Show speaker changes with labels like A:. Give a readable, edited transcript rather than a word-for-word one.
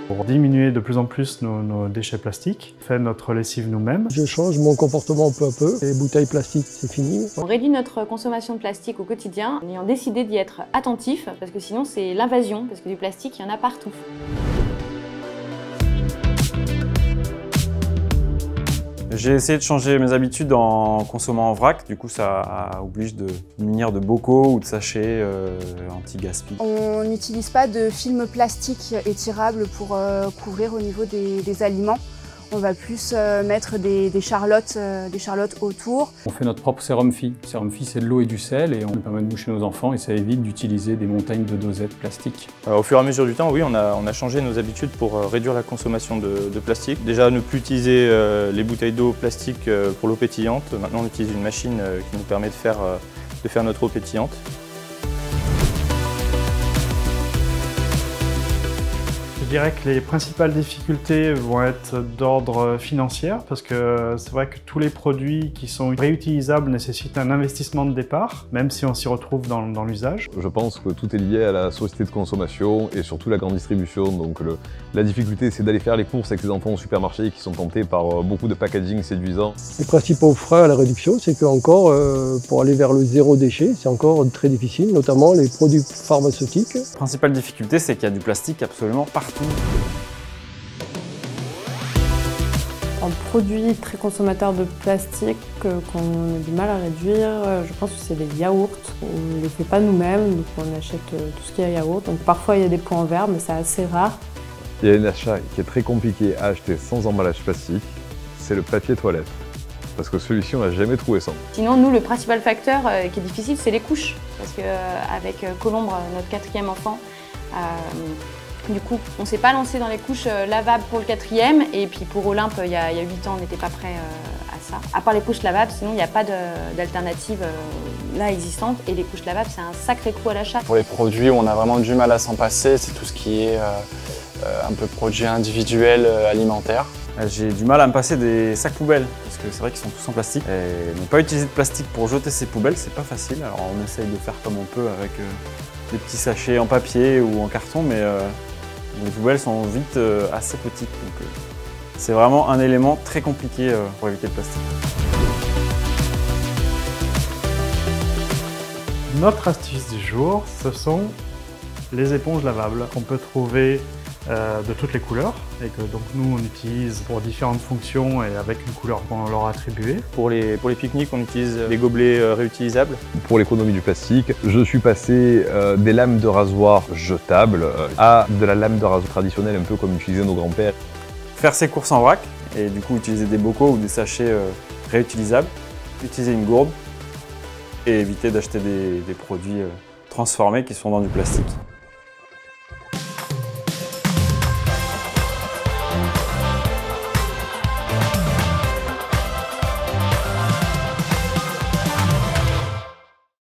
A: Pour diminuer de plus en plus nos déchets plastiques, on fait notre lessive nous-mêmes.
B: Je change mon comportement peu à peu. Les bouteilles plastiques, c'est fini.
C: On réduit notre consommation de plastique au quotidien en ayant décidé d'y être attentif, parce que sinon c'est l'invasion, parce que du plastique, il y en a partout.
D: J'ai essayé de changer mes habitudes en consommant en vrac, du coup ça oblige de munir de bocaux ou de sachets anti-gaspi.
E: On n'utilise pas de film plastique étirable pour couvrir au niveau des aliments. On va plus mettre des charlottes autour.
F: On fait notre propre sérum phi. Le sérum phi, c'est de l'eau et du sel et on permet de moucher nos enfants et ça évite d'utiliser des montagnes de dosettes plastiques.
G: Au fur et à mesure du temps, oui, on a changé nos habitudes pour réduire la consommation de plastique. Déjà, ne plus utiliser les bouteilles d'eau plastique pour l'eau pétillante. Maintenant, on utilise une machine qui nous permet de faire notre eau pétillante.
A: Je dirais que les principales difficultés vont être d'ordre financier, parce que c'est vrai que tous les produits qui sont réutilisables nécessitent un investissement de départ, même si on s'y retrouve dans l'usage.
H: Je pense que tout est lié à la société de consommation et surtout la grande distribution. Donc la difficulté, c'est d'aller faire les courses avec ses enfants au supermarché qui sont tentés par beaucoup de packaging séduisants.
B: Les principaux freins à la réduction, c'est qu'encore, pour aller vers le zéro déchet, c'est encore très difficile, notamment les produits pharmaceutiques.
D: La principale difficulté, c'est qu'il y a du plastique absolument partout.
I: Un produit très consommateur de plastique qu'on a du mal à réduire, je pense que c'est les yaourts. On ne les fait pas nous-mêmes, donc on achète tout ce qui est yaourt. Donc parfois il y a des pots en verre, mais c'est assez rare.
H: Il y a un achat qui est très compliqué à acheter sans emballage plastique, c'est le papier toilette. Parce que celui-ci, on n'a jamais trouvé sans.
C: Sinon, nous, le principal facteur qui est difficile, c'est les couches. Parce qu'avec Colombre, notre 4e enfant, du coup, on ne s'est pas lancé dans les couches lavables pour le 4e, et puis pour Olympe, il y a 8 ans, on n'était pas prêt à ça. À part les couches lavables, sinon il n'y a pas d'alternative là existante, et les couches lavables, c'est un sacré coup à l'achat.
J: Pour les produits où on a vraiment du mal à s'en passer, c'est tout ce qui est un peu produits individuels alimentaires.
D: J'ai du mal à me passer des sacs poubelles, parce que c'est vrai qu'ils sont tous en plastique. Et ne pas utiliser de plastique pour jeter ses poubelles, c'est pas facile. Alors on essaye de faire comme on peut avec des petits sachets en papier ou en carton, mais les poubelles sont vite assez petites, donc c'est vraiment un élément très compliqué pour éviter le plastique.
A: Notre astuce du jour, ce sont les éponges lavables qu'on peut trouver de toutes les couleurs et que donc nous on utilise pour différentes fonctions et avec une couleur qu'on leur a attribuée.
G: Pour les pique-niques, on utilise des gobelets réutilisables.
H: Pour l'économie du plastique, je suis passé des lames de rasoir jetables à de la lame de rasoir traditionnelle, un peu comme utilisaient nos grands-pères.
D: Faire ses courses en vrac et du coup utiliser des bocaux ou des sachets réutilisables, utiliser une gourde et éviter d'acheter des produits transformés qui sont dans du plastique.